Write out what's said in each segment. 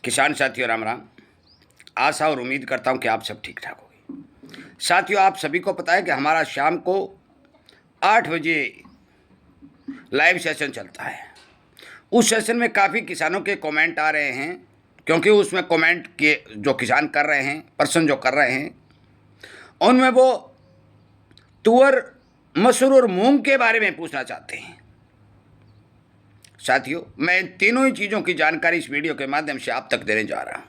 किसान साथियों राम राम। आशा और उम्मीद करता हूं कि आप सब ठीक ठाक होंगे। साथियों, आप सभी को पता है कि हमारा शाम को 8 बजे लाइव सेशन चलता है। उस सेशन में काफ़ी किसानों के कमेंट आ रहे हैं, क्योंकि उसमें कमेंट के जो किसान कर रहे हैं, पर्सन जो कर रहे हैं, उनमें वो तुअर, मसूर और मूंग के बारे में पूछना चाहते हैं। साथियों, मैं इन तीनों ही चीज़ों की जानकारी इस वीडियो के माध्यम से आप तक देने जा रहा हूं।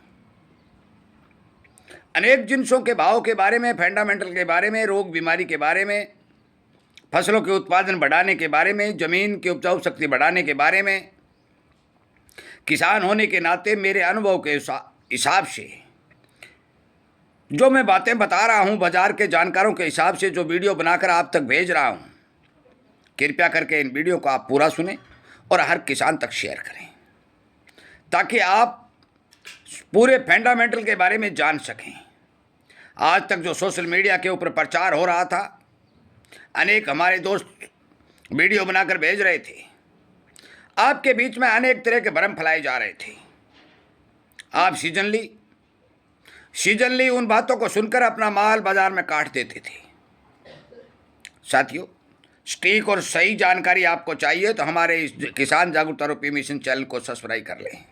अनेक जिनसों के भाव के बारे में, फंडामेंटल के बारे में, रोग बीमारी के बारे में, फसलों के उत्पादन बढ़ाने के बारे में, जमीन की उपजाऊ शक्ति बढ़ाने के बारे में, किसान होने के नाते मेरे अनुभव के हिसाब से जो मैं बातें बता रहा हूं, बाजार के जानकारों के हिसाब से जो वीडियो बनाकर आप तक भेज रहा हूं, कृपया करके इन वीडियो को आप पूरा सुने और हर किसान तक शेयर करें, ताकि आप पूरे फंडामेंटल के बारे में जान सकें। आज तक जो सोशल मीडिया के ऊपर प्रचार हो रहा था, अनेक हमारे दोस्त वीडियो बनाकर भेज रहे थे, आपके बीच में अनेक तरह के भ्रम फैलाए जा रहे थे। आप सीजनली उन बातों को सुनकर अपना माल बाजार में काट देते थे। साथियों, सटीक और सही जानकारी आपको चाहिए तो हमारे इस किसान जागरूकता रूपी मिशन चैनल को सब्सक्राइब कर लें।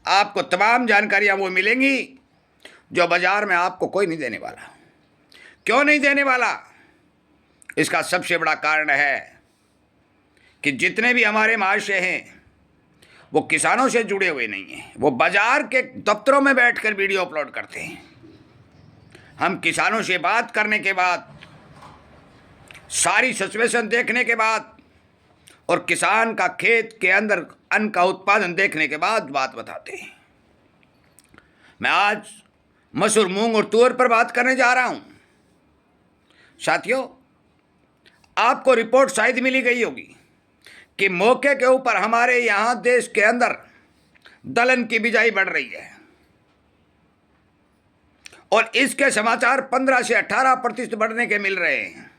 आपको तमाम जानकारियां वो मिलेंगी जो बाजार में आपको कोई नहीं देने वाला। क्यों नहीं देने वाला? इसका सबसे बड़ा कारण है कि जितने भी हमारे महाशय हैं वो किसानों से जुड़े हुए नहीं हैं। वो बाजार के दफ्तरों में बैठकर वीडियो अपलोड करते हैं। हम किसानों से बात करने के बाद, सारी सिचुएशन देखने के बाद और किसान का खेत के अंदर अन्न का उत्पादन देखने के बाद बात बताते हैं। मैं आज मसूर, मूंग और तुअर पर बात करने जा रहा हूं। साथियों, आपको रिपोर्ट शायद मिली गई होगी कि मौके के ऊपर हमारे यहां देश के अंदर दलहन की बिजाई बढ़ रही है और इसके समाचार 15 से 18% बढ़ने के मिल रहे हैं।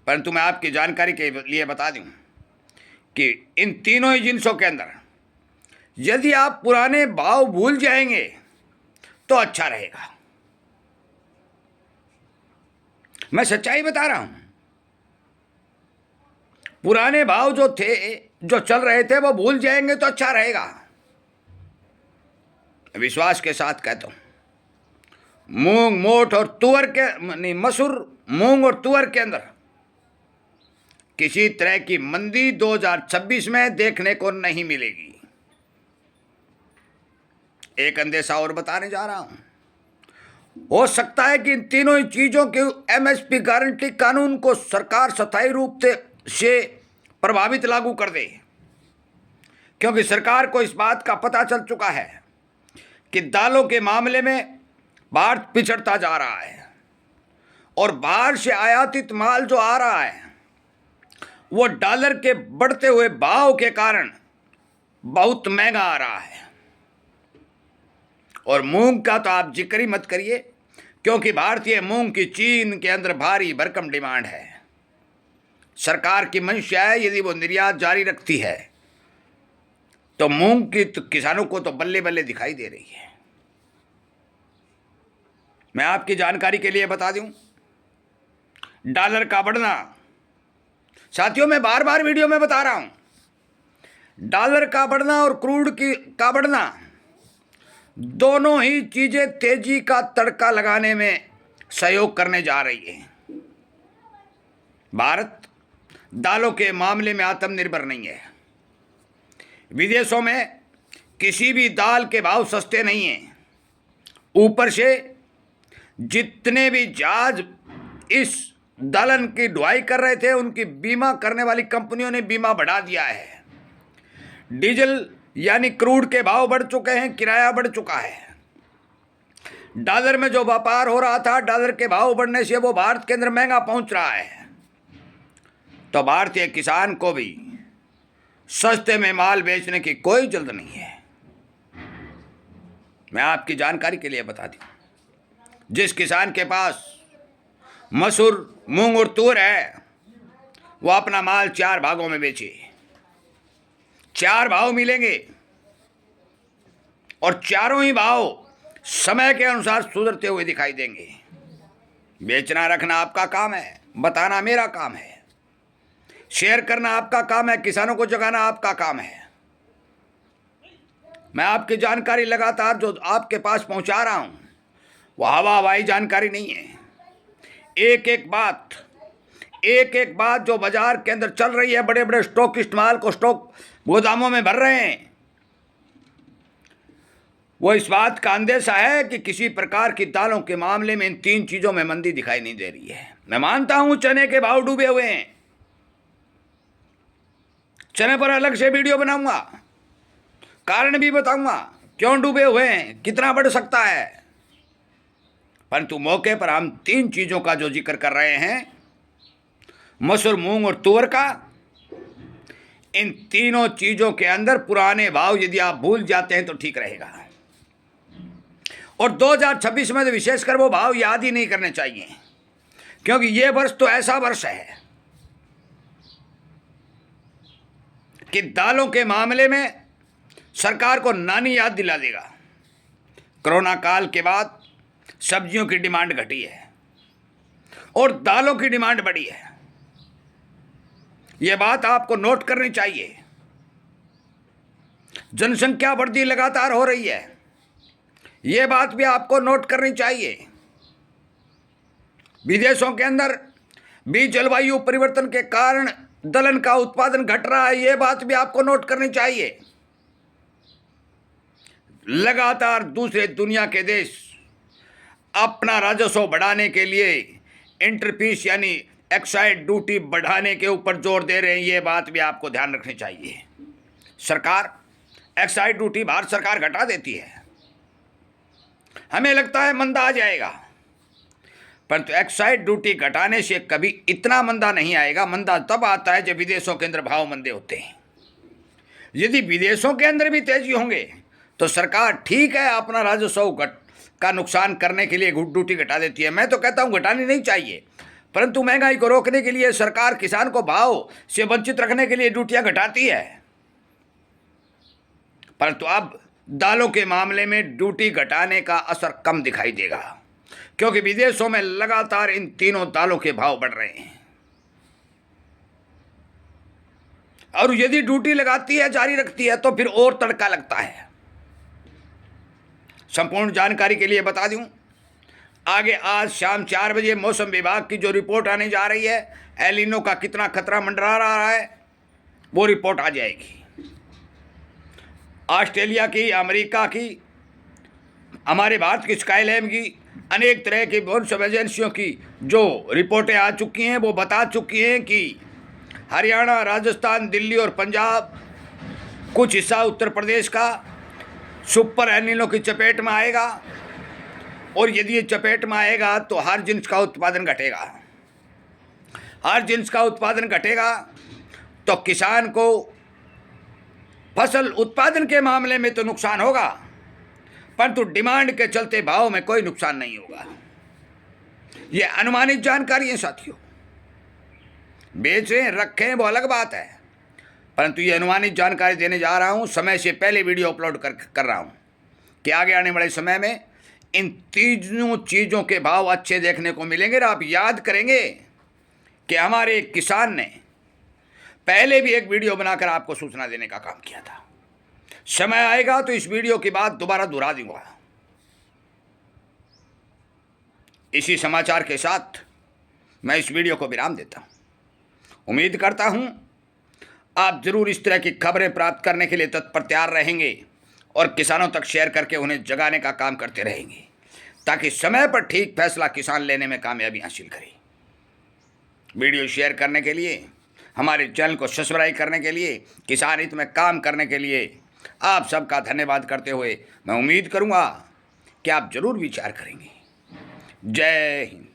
परंतु मैं आपकी जानकारी के लिए बता दूं कि इन तीनों ही जिनसों के अंदर यदि आप पुराने भाव भूल जाएंगे तो अच्छा रहेगा। मैं सच्चाई बता रहा हूं। पुराने भाव जो थे, जो चल रहे थे, वो भूल जाएंगे तो अच्छा रहेगा। विश्वास के साथ कहता हूं, मूंग, मोठ और तुअर के नहीं, मसूर, मूंग और तुअर के अंदर किसी तरह की मंदी 2026 में देखने को नहीं मिलेगी। एक अंदेशा और बताने जा रहा हूं। हो सकता है कि इन तीनों ही चीजों के एमएसपी गारंटी कानून को सरकार स्थायी रूप से प्रभावित लागू कर दे, क्योंकि सरकार को इस बात का पता चल चुका है कि दालों के मामले में भारत पिछड़ता जा रहा है और बाहर से आयातित माल जो आ रहा है वो डॉलर के बढ़ते हुए भाव के कारण बहुत महंगा आ रहा है। और मूंग का तो आप जिक्र ही मत करिए, क्योंकि भारतीय मूंग की चीन के अंदर भारी भरकम डिमांड है। सरकार की मंशा है, यदि वो निर्यात जारी रखती है तो मूंग की तो किसानों को तो बल्ले बल्ले दिखाई दे रही है। मैं आपकी जानकारी के लिए बता दूं, डॉलर का बढ़ना, साथियों मैं बार बार वीडियो में बता रहा हूं, डॉलर का बढ़ना और क्रूड का बढ़ना, दोनों ही चीजें तेजी का तड़का लगाने में सहयोग करने जा रही है। भारत दालों के मामले में आत्मनिर्भर नहीं है। विदेशों में किसी भी दाल के भाव सस्ते नहीं हैं। ऊपर से जितने भी जहाज इस दलहन की ढुलाई कर रहे थे, उनकी बीमा करने वाली कंपनियों ने बीमा बढ़ा दिया है। डीजल यानी क्रूड के भाव बढ़ चुके हैं, किराया बढ़ चुका है। डॉलर में जो व्यापार हो रहा था, डॉलर के भाव बढ़ने से वो भारत के अंदर महंगा पहुंच रहा है। तो भारतीय किसान को भी सस्ते में माल बेचने की कोई जल्द नहीं है। मैं आपकी जानकारी के लिए बता दूं, जिस किसान के पास मसूर, मूंग और तुअर है, वो अपना माल 4 भागों में बेचे। 4 भाव मिलेंगे। और चारों ही भाव समय के अनुसार सुधरते हुए दिखाई देंगे। बेचना रखना आपका काम है, बताना मेरा काम है, शेयर करना आपका काम है, किसानों को जगाना आपका काम है। मैं आपकी जानकारी लगातार जो आपके पास पहुंचा रहा हूं वो हवाई जानकारी नहीं है। एक एक बात जो बाजार के अंदर चल रही है, बड़े बड़े स्टॉकिस्ट माल को स्टॉक गोदामों में भर रहे हैं, वो इस बात का अंदेशा है कि किसी प्रकार की दालों के मामले में इन तीन चीजों में मंदी दिखाई नहीं दे रही है। मैं मानता हूं चने के भाव डूबे हुए हैं, चने पर अलग से वीडियो बनाऊंगा, कारण भी बताऊंगा क्यों डूबे हुए हैं, कितना बढ़ सकता है। परंतु मौके पर हम तीन चीजों का जो जिक्र कर रहे हैं, मसूर, मूंग और तुअर का, इन तीनों चीजों के अंदर पुराने भाव यदि आप भूल जाते हैं तो ठीक रहेगा। और 2026 में तो विशेषकर वो भाव याद ही नहीं करने चाहिए, क्योंकि ये वर्ष तो ऐसा वर्ष है कि दालों के मामले में सरकार को नानी याद दिला देगा। कोरोना काल के बाद सब्जियों की डिमांड घटी है और दालों की डिमांड बढ़ी है। यह बात आपको नोट करनी चाहिए। जनसंख्या वृद्धि लगातार हो रही है, यह बात भी आपको नोट करनी चाहिए। विदेशों के अंदर भी जलवायु परिवर्तन के कारण दलहन का उत्पादन घट रहा है, यह बात भी आपको नोट करनी चाहिए। लगातार दूसरे दुनिया के देश अपना राजस्व बढ़ाने के लिए इंटरफीस यानी एक्साइज ड्यूटी बढ़ाने के ऊपर जोर दे रहे हैं, ये बात भी आपको ध्यान रखनी चाहिए। सरकार एक्साइज ड्यूटी भारत सरकार घटा देती है, हमें लगता है मंदा आ जाएगा, परंतु एक्साइज ड्यूटी घटाने से कभी इतना मंदा नहीं आएगा। मंदा तब आता है जब विदेशों के अंदर भाव मंदे होते हैं। यदि विदेशों के अंदर भी तेजी होंगे तो सरकार ठीक है अपना राजस्व का नुकसान करने के लिए ड्यूटी घटा देती है। मैं तो कहता हूं घटानी नहीं चाहिए, परंतु महंगाई को रोकने के लिए सरकार किसान को भाव से वंचित रखने के लिए ड्यूटियां घटाती है। परंतु अब दालों के मामले में ड्यूटी घटाने का असर कम दिखाई देगा, क्योंकि विदेशों में लगातार इन तीनों दालों के भाव बढ़ रहे हैं। और यदि ड्यूटी लगाती है, जारी रखती है, तो फिर और तड़का लगता है। संपूर्ण जानकारी के लिए बता दूं, आगे आज शाम 4 बजे मौसम विभाग की जो रिपोर्ट आने जा रही है, एल नीनो का कितना खतरा मंडरा रहा है, वो रिपोर्ट आ जाएगी। ऑस्ट्रेलिया की, अमेरिका की, हमारे भारत की स्काईलैब की, अनेक तरह की मौसम एजेंसियों की जो रिपोर्टें आ चुकी हैं, वो बता चुकी हैं कि हरियाणा, राजस्थान, दिल्ली और पंजाब, कुछ हिस्सा उत्तर प्रदेश का सुपर एल नीनो की चपेट में आएगा। और यदि ये चपेट में आएगा तो हर जिन्स का उत्पादन घटेगा। हर जिन्स का उत्पादन घटेगा तो किसान को फसल उत्पादन के मामले में तो नुकसान होगा, परंतु डिमांड के चलते भाव में कोई नुकसान नहीं होगा। ये अनुमानित जानकारी है साथियों, बेचें रखें वो अलग बात है, परंतु ये अनुमानित जानकारी देने जा रहा हूं। समय से पहले वीडियो अपलोड कर रहा हूं कि आगे आने वाले समय में इन तीनों चीज़ों के भाव अच्छे देखने को मिलेंगे। और आप याद करेंगे कि हमारे एक किसान ने पहले भी एक वीडियो बनाकर आपको सूचना देने का काम किया था। समय आएगा तो इस वीडियो की बात दोबारा दोहरा दूंगा। इसी समाचार के साथ मैं इस वीडियो को विराम देता हूं। उम्मीद करता हूं आप जरूर इस तरह की खबरें प्राप्त करने के लिए तत्पर तैयार रहेंगे और किसानों तक शेयर करके उन्हें जगाने का काम करते रहेंगे, ताकि समय पर ठीक फैसला किसान लेने में कामयाबी हासिल करें। वीडियो शेयर करने के लिए, हमारे चैनल को सब्सक्राइब करने के लिए, किसान हित में काम करने के लिए आप सबका धन्यवाद करते हुए मैं उम्मीद करूंगा कि आप जरूर विचार करेंगे। जय हिंद।